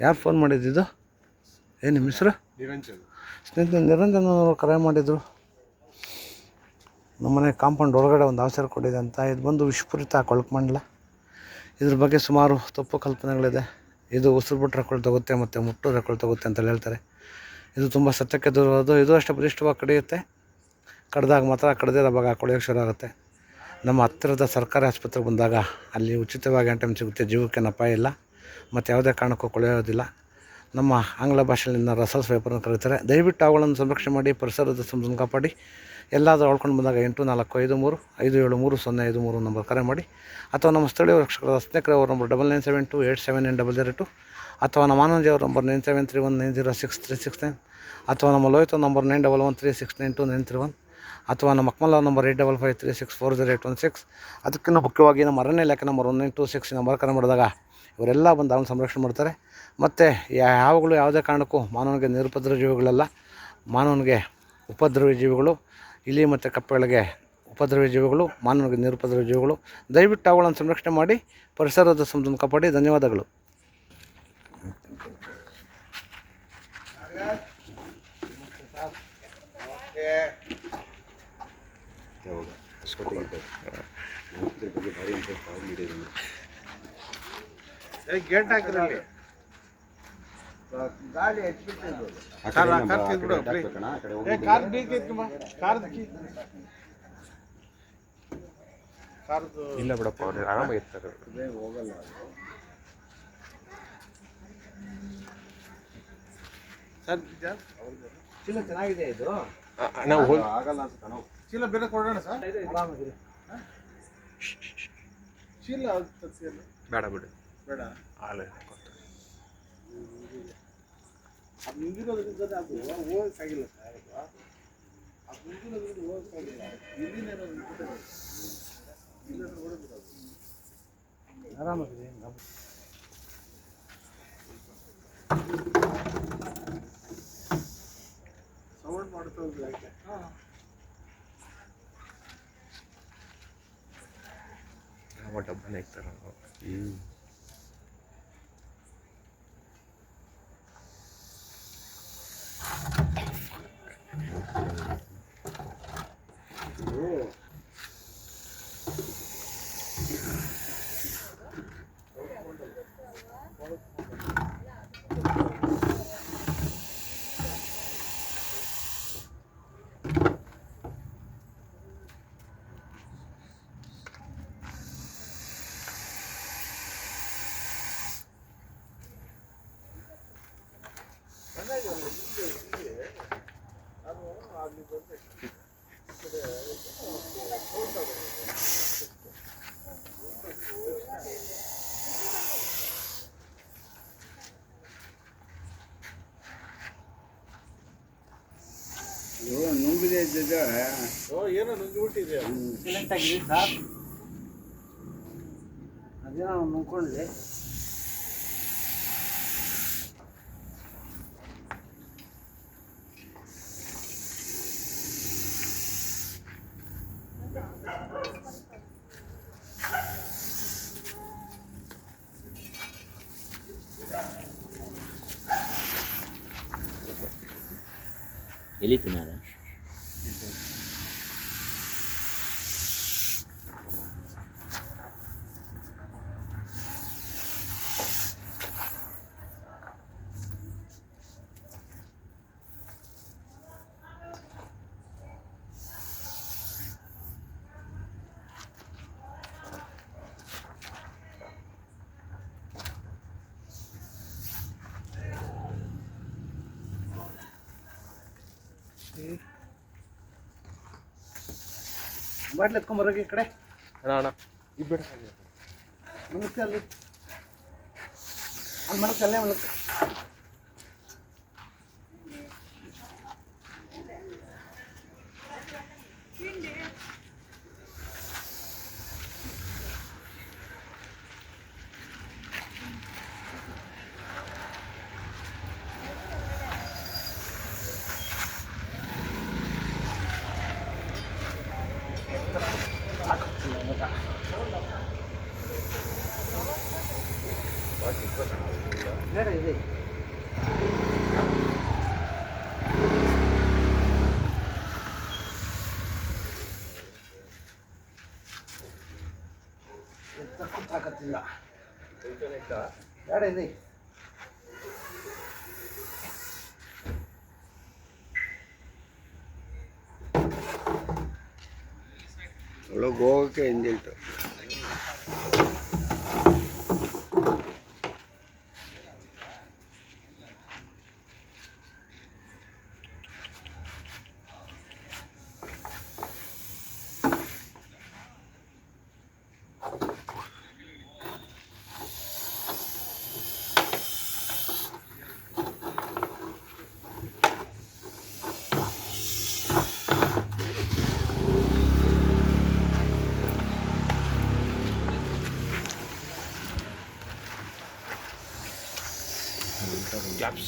ಯಾರು ಫೋನ್ ಮಾಡಿದ್ದಿದ್ದು? ಏನು ನಿಮ್ಮ ಹೆಸರು? ನಿರಂಜನ್. ಸ್ನೇಹಿತರೆ, ನಿರಂಜನ್ ಅವರು ಕರೆ ಮಾಡಿದರು. ನಮ್ಮನೆ ಕಾಂಪೌಂಡ್ ಒಳಗಡೆ ಒಂದು ಅವಸರ ಕೊಟ್ಟಿದೆ ಅಂತ. ಇದು ಬಂದು ವಿಷಪೂರಿತ ಕೊಳಕುಮಂಡಲ. ಇದ್ರ ಬಗ್ಗೆ ಸುಮಾರು ತಪ್ಪು ಕಲ್ಪನೆಗಳಿದೆ. ಇದು ಉಸಿರು ಬಿಟ್ಟರೆ ತಗುತ್ತೆ ಮತ್ತು ಮುಟ್ಟೂರೆ ತಗುತ್ತೆ ಅಂತ ಹೇಳ್ತಾರೆ. ಇದು ತುಂಬ ಸತ್ಯಕ್ಕೆ ದೂರವಾದು. ಇದು ಅಷ್ಟೇ ಬಲಿಷ್ಠವಾಗಿ ಕಡಿಯುತ್ತೆ. ಕಡ್ದಾಗ ಮಾತ್ರ ಕಡ್ದಿರೋ ಭಾಗ ಕೊಳೆಯೋಕ್ಕೆ ಶುರು ಆಗುತ್ತೆ. ನಮ್ಮ ಹತ್ತಿರದ ಸರ್ಕಾರಿ ಆಸ್ಪತ್ರೆಗೆ ಬಂದಾಗ ಅಲ್ಲಿ ಉಚಿತವಾಗಿ ಆಂಟಮ್ ಸಿಗುತ್ತೆ. ಜೀವಕ್ಕೇನು ಅಪಾಯ ಇಲ್ಲ ಮತ್ತು ಯಾವುದೇ ಕಾರಣಕ್ಕೂ ಕೊಳೆಯೋದಿಲ್ಲ. ನಮ್ಮ ಆಂಗ್ಲ ಭಾಷೆಯಲ್ಲಿನ ರಸಲ್ಸ್ ವೇಪರ್ನ ಕರೀತಾರೆ. ದಯವಿಟ್ಟು ಅವುಗಳನ್ನು ಸಂರಕ್ಷಣೆ ಮಾಡಿ, ಪರಿಸರದ ಸಂರಕ್ಷಣೆ ಕಾಪಾಡಿ. ಎಲ್ಲಾದರೂ ಹೊಳ್ಕೊಂಡು ಬಂದಾಗ 8453573053 ನಂಬರ್ ಕರೆ ಮಾಡಿ, ಅಥವಾ ನಮ್ಮ ಸ್ಥಳೀಯ ರಕ್ಷಕರ ಸ್ನೇಹಿತರೆ ಅವ್ರ ನಂಬರ್ 9972879002, ಅಥವಾ ನಮ್ಮ ಆನಂದಿ ಅವ್ರ ನಂಬರ್ 9731906369, ಅಥವಾ ನಮ್ಮ ಲೋಹಿತ್ ನಂಬರ್ 9113692931, ಅಥವಾ ನಮ್ಮ ಅಕ್ಮಲ್ ಅವ್ರ ನಂಬರ್ 8553640816. ಅದಕ್ಕಿಂತ ಮುಖ್ಯವಾಗಿ ನಮ್ಮ ಅರಣ್ಯ ಇಲಾಖೆ ನಂಬರ್ 1926 ನಂಬರ್ ಕರೆ ಮಾಡಿದಾಗ ಇವರೆಲ್ಲ ಬಂದು ಅವನ್ನ ಸಂರಕ್ಷಣೆ ಮಾಡ್ತಾರೆ. ಮತ್ತು ಯಾವಾಗಲೂ ಯಾವುದೇ ಕಾರಣಕ್ಕೂ ಮಾನವನಿಗೆ ನಿರುಪದ್ರವ ಜೀವಿಗಳಲ್ಲ, ಮಾನವನಿಗೆ ಉಪದ್ರವಿ ಜೀವಿಗಳು. ಇಲಿ ಮತ್ತು ಕಪ್ಪೆಗಳಿಗೆ ಉಪದ್ರವಿ ಜೀವಿಗಳು, ಮಾನವನಿಗೆ ನಿರುಪದ್ರವಿ ಜೀವಿಗಳು. ದಯವಿಟ್ಟು ಅವುಗಳನ್ನು ಸಂರಕ್ಷಣೆ ಮಾಡಿ, ಪರಿಸರದ ಸಂರಕ್ಷಣೆ ಕಾಪಾಡಿ. ಧನ್ಯವಾದಗಳು. ಗೇಟ್ ಹಾಕಿರಲ್ಲಿ ಗಾಡಿ ಇಲ್ಲ ಬಿಡಪ್ಪ, ಅವ್ರು ಆರಾಮಾಗಿರ್ತಾರೆ. ಹೋಗಲ್ಲ. ಸರ್ ಚೀಲ ಚೆನ್ನಾಗಿದೆ. ಇದು ನಾವು ಆಗಲ್ಲ ಅಂತ ನಾವು ಚೀಲ ಬೇರೆ ಕೊಡೋಣ ಸರ್. ಚೀಲ ಬೇಡ ಬಿಡು, ಬೇಡ. ಹಾಲು ಅದು ನಿಂದಿರೋದ್ರಿಂದ ಅದು ಹೋಗಕ್ಕಾಗಿಲ್ಲ ಸರ್. ಅದು ನಿಂದಿರೋದ್ರಿಂದ ಹೋಗಕ್ಕಾಗಿಲ್ಲ. ಇಲ್ಲಿನ ಆರಾಮಾಗಿದೆ. ಸೌಂಡ್ ಮಾಡ್ತಾ ಹೋಗಿ ಯಾಕೆ? ನಮ್ಮ ಡಬ್ಬನೇ ಇರ್ತಾರೆ. ನುಂಗಿದೆ ಏನೋ ನುಂಗಿಬಿಟ್ಟಿದೆ. ಸೈಲೆಂಟ್ ಆಗಿದೆ ಸರ್. ಅದೇನೋ ನುಂಗ್ಕೊಂಡ್ಲಿ. ಎಲ್ಲಿ ತಿನ್ನಾರ? ಬಾಟ್ಲಿ ಎತ್ಕೊಂಬರೋಕೆ ಈ ಕಡೆ ಅಣ್ಣ ಅಣ್ಣ ಇಬ್ಬರು ಮನಸ್ಸು ಅಲ್ಲಿ ಅಲ್ಲಿ ಮನಸ್ಸು ಅಲ್ಲೇ ಮನಸ್ಸು. ಬೇಡ ಇದೆ. ಎತ್ತಕ್ಕೂ ತಾಕತ್ತಿಲ್ಲ. ಬೇಡ ಇದೆ. ಒಳಗೆ ಹೋಗೋಕ್ಕೆ ಹಿಂದಿಲ್ತು. Claps.